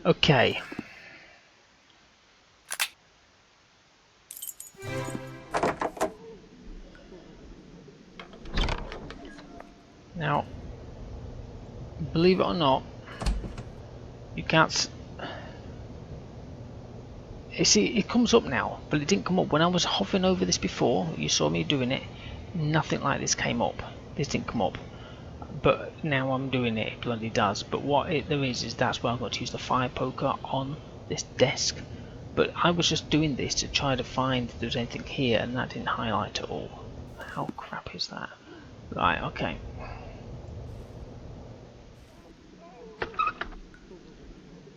Okay. Now, believe it or not, you can't. You see, it comes up now, but it didn't come up when I was hovering over this before. You saw me doing it. Nothing like this came up. This didn't come up. But now I'm doing it, it bloody does. But what there is that's where I've got to use the fire poker on this desk. But I was just doing this to try to find if there's anything here, and that didn't highlight at all. How crap is that? Right, okay.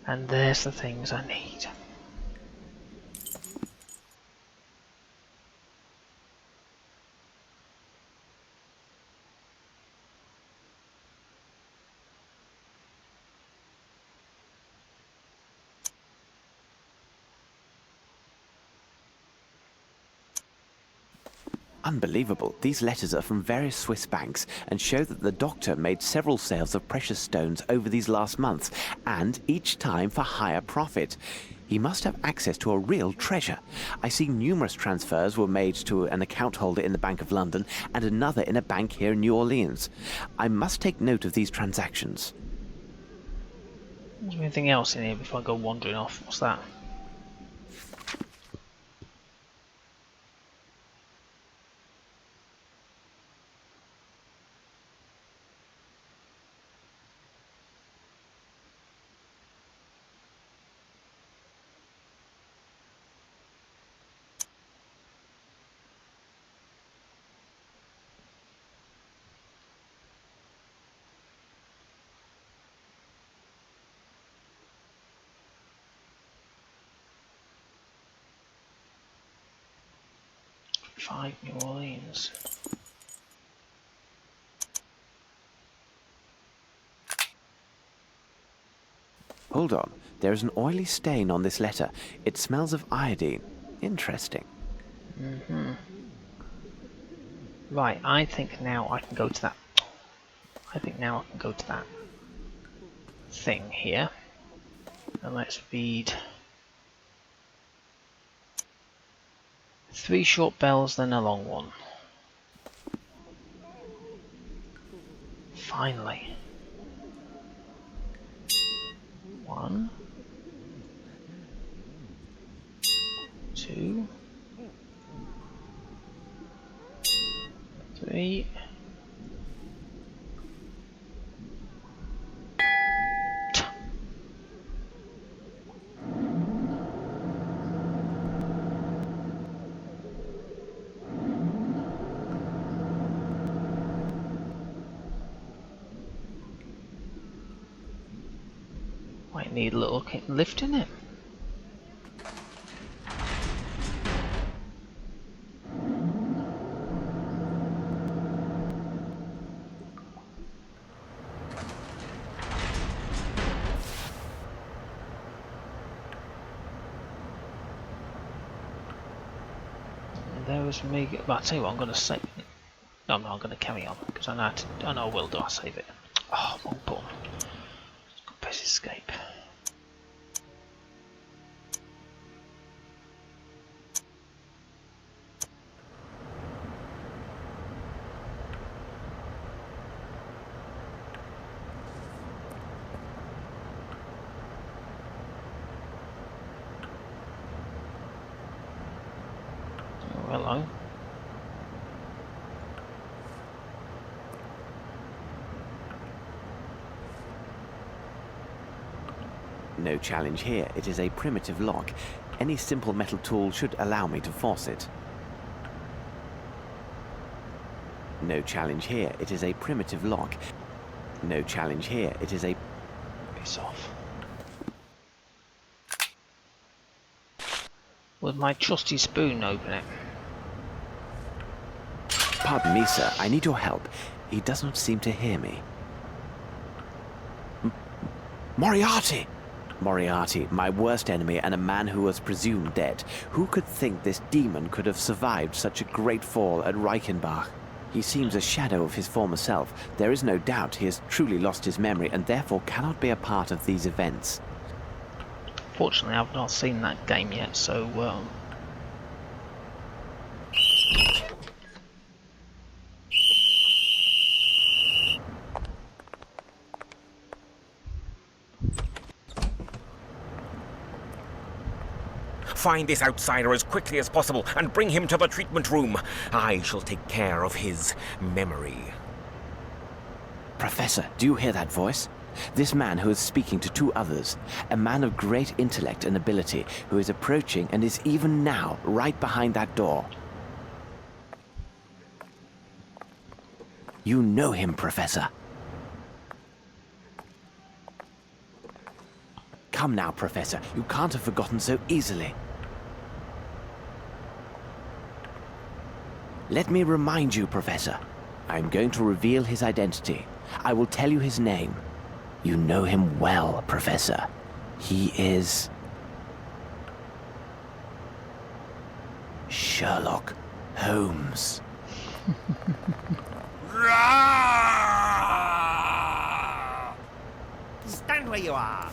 And there's the things I need. Unbelievable. These letters are from various Swiss banks and show that the doctor made several sales of precious stones over these last months, and each time for higher profit. He must have access to a real treasure. I see numerous transfers were made to an account holder in the Bank of London and another in a bank here in New Orleans. I must take note of these transactions. Is there anything else in here before I go wandering off? What's that? New Orleans. Hold on. There is an oily stain on this letter. It smells of iodine. Interesting. Right, I think now I can go to that. I think now I can go to that thing here. And let's read 3 short bells, then a long one. Finally. 1, 2, 3. Might need a little lift in it. There was me. But I'll tell you what, I'm going to save it. No, I'm not going to carry on because I know I will do. I'll save it. Oh, wrong button. Press escape. Oh, hello. No challenge here. It is a primitive lock. Any simple metal tool should allow me to force it. No challenge here. It is a primitive lock. No challenge here. It is a... Piss off. With my trusty spoon, open it. Pardon me, sir. I need your help. He does not seem to hear me. Moriarty! Moriarty, my worst enemy and a man who was presumed dead. Who could think this demon could have survived such a great fall at Reichenbach? He seems a shadow of his former self. There is no doubt he has truly lost his memory and therefore cannot be a part of these events. Fortunately, I've not seen that game yet, so Find this outsider as quickly as possible and bring him to the treatment room. I shall take care of his memory. Professor, do you hear that voice? This man who is speaking to two others, a man of great intellect and ability, who is approaching and is even now right behind that door. You know him, Professor. Come now, Professor. You can't have forgotten so easily. Let me remind you, Professor. I am going to reveal his identity. I will tell you his name. You know him well, Professor. He is... Sherlock Holmes. Stand where you are.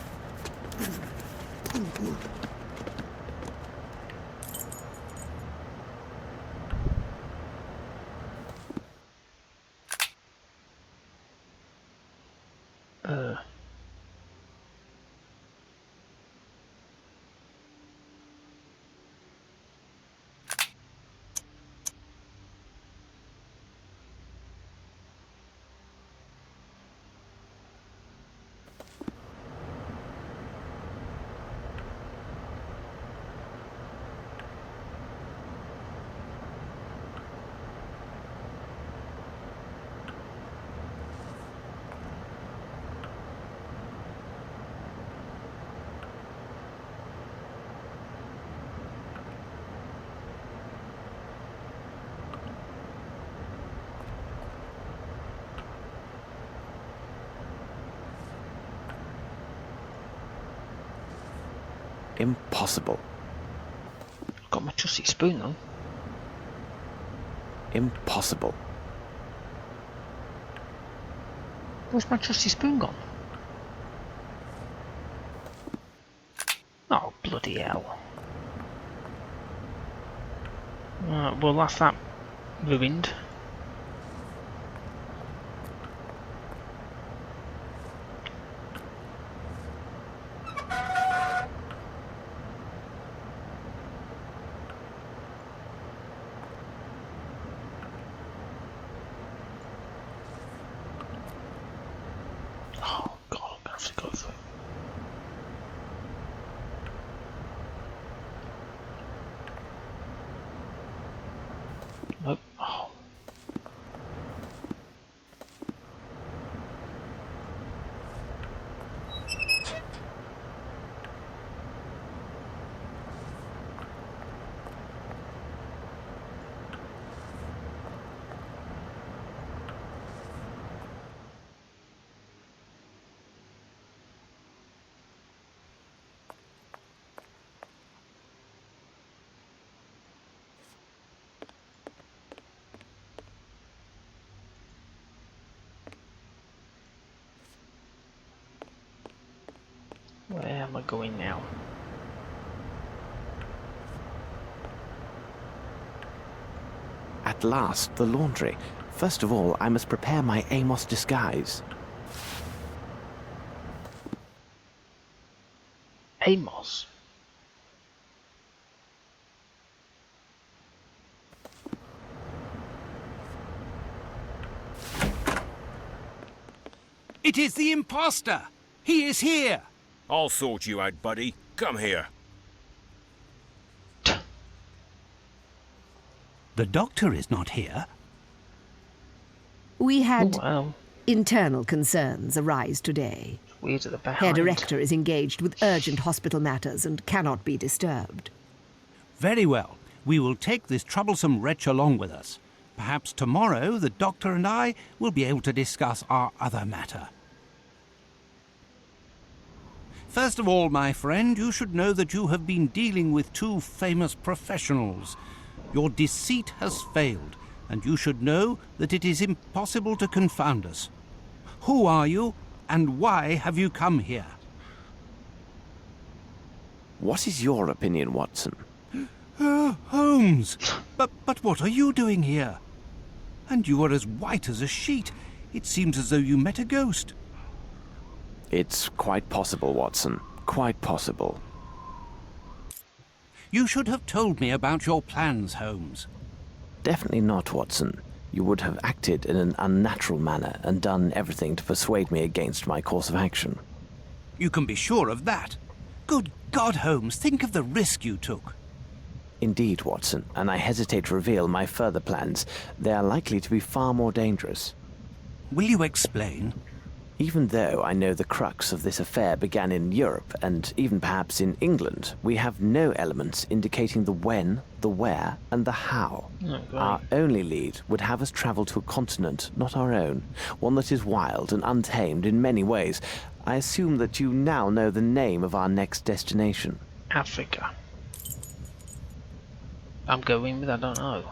Impossible. got my trusty spoon though. Impossible. Where's my trusty spoon gone? Oh, bloody hell. Well, that's that ruined. Oh God, I'm gonna have to go through. Nope. Oh. Where am I going now? At last, the laundry. First of all, I must prepare my Amos disguise. Amos? It is the imposter! He is here! I'll sort you out, buddy. Come here. The doctor is not here. We had Oh, well, internal concerns arise today. weird at the back. Herr Director is engaged with urgent hospital matters and cannot be disturbed. Very well. We will take this troublesome wretch along with us. Perhaps tomorrow the doctor and I will be able to discuss our other matter. First of all, my friend, you should know that you have been dealing with two famous professionals. Your deceit has failed, and you should know that it is impossible to confound us. Who are you, and why have you come here? What is your opinion, Watson? Holmes! But what are you doing here? And you are as white as a sheet. It seems as though you met a ghost. It's quite possible, Watson. Quite possible. You should have told me about your plans, Holmes. Definitely not, Watson. You would have acted in an unnatural manner and done everything to persuade me against my course of action. You can be sure of that. Good God, Holmes, think of the risk you took. Indeed, Watson, and I hesitate to reveal my further plans. They are likely to be far more dangerous. Will you explain? Even though I know the crux of this affair began in Europe and even perhaps in England, we have no elements indicating the when, the where, and the how. Our only lead would have us travel to a continent not our own, one that is wild and untamed in many ways. I assume that you now know the name of our next destination. Africa. I'm going with I don't know.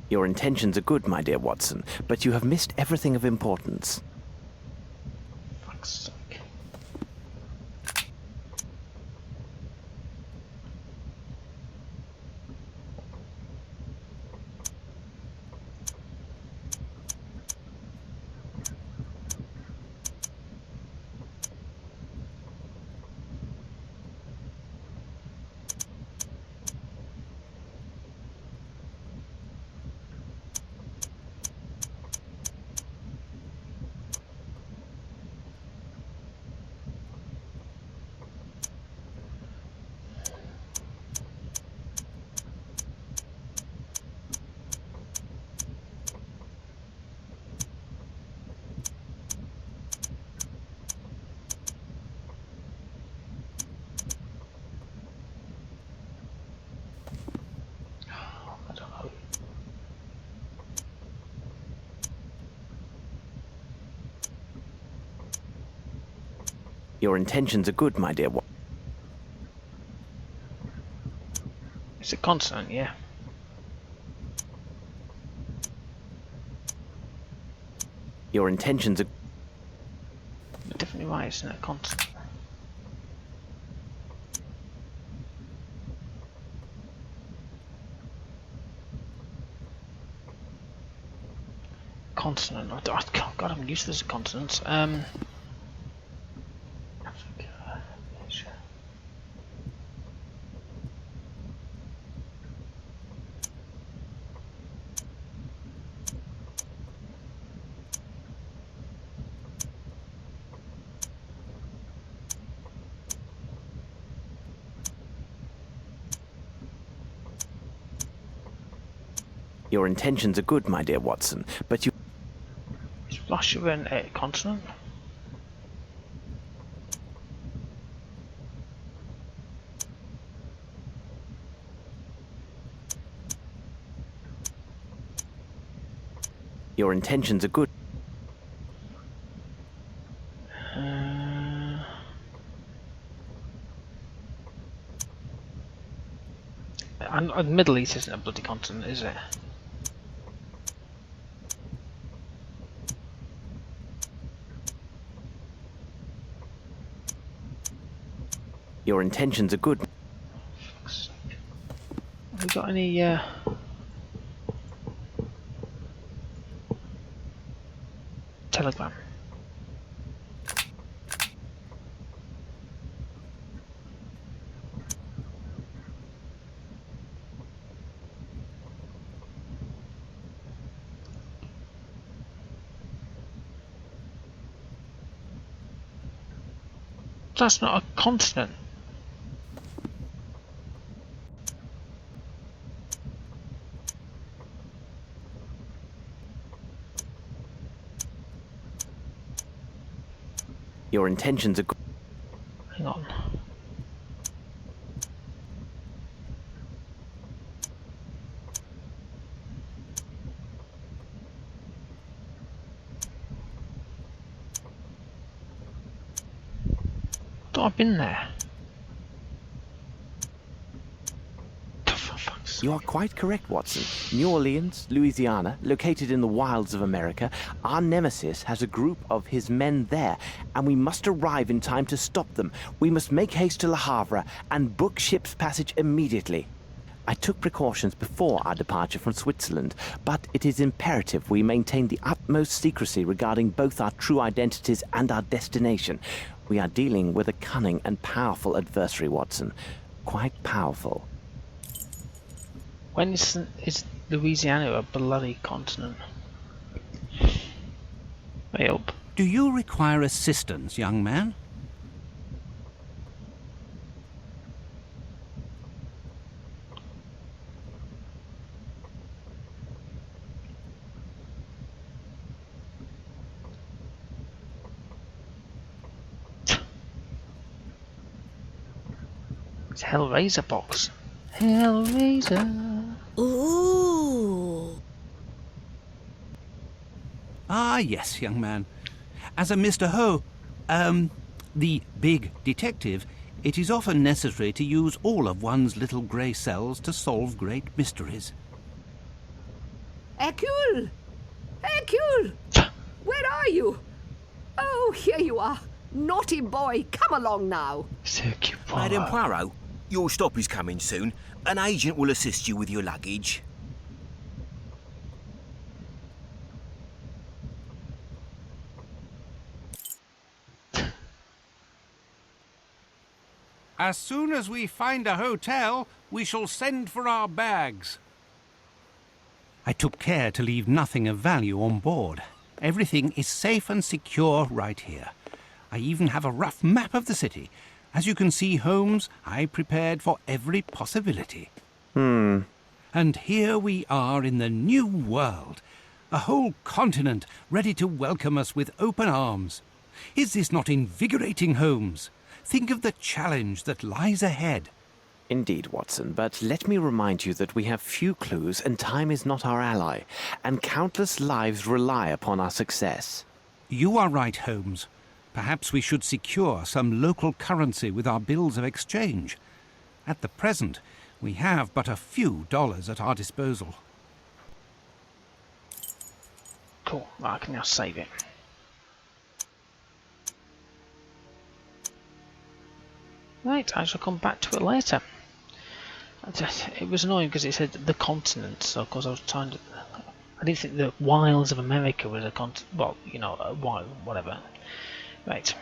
Your intentions are good, my dear Watson, but you have missed everything of importance. Fuck's sake. I don't know. Your intentions are good, my dear Watson. It's a consonant, yeah. Your intentions are... You're definitely right, isn't it? A consonant. Consonant. God, I'm useless at consonants. Africa, Asia. Your intentions are good, my dear Watson, but you... Is Russia a consonant? Your intentions are good. And Middle East isn't a bloody continent, is it? Your intentions are good. Fuck's sake. Have we got any telegram? That's not a consonant. Your intentions are good. Hang on. I thought I've been there. Oh, for fuck's You are quite correct, Watson. New Orleans, Louisiana, located in the wilds of America, our nemesis has a group of his men there, and we must arrive in time to stop them. We must make haste to Le Havre and book ship's passage immediately. I took precautions before our departure from Switzerland, but it is imperative we maintain the utmost secrecy regarding both our true identities and our destination. We are dealing with a cunning and powerful adversary, Watson. Quite powerful. When is Louisiana a bloody continent? Way up. Do you require assistance, young man? It's Hellraiser box. Hellraiser. Ooh. Ah, yes, young man. As a Mr. the big detective, it is often necessary to use all of one's little grey cells to solve great mysteries. Hercule! Hercule! Where are you? Oh, here you are. Naughty boy, come along now. Madame Poirot, your stop is coming soon. An agent will assist you with your luggage. As soon as we find a hotel, we shall send for our bags. I took care to leave nothing of value on board. Everything is safe and secure right here. I even have a rough map of the city. As you can see, Holmes, I prepared for every possibility. And here we are in the New World. A whole continent ready to welcome us with open arms. Is this not invigorating, Holmes? Think of the challenge that lies ahead. Indeed, Watson, but let me remind you that we have few clues and time is not our ally, and countless lives rely upon our success. You are right, Holmes. Perhaps we should secure some local currency with our bills of exchange. At the present, we have but a few dollars at our disposal. Cool. Right, I can now save it. Right, I shall come back to it later. It was annoying because it said the continent, so of course I was trying to... I didn't think the wilds of America was a continent. Well, you know, wild, whatever. Right.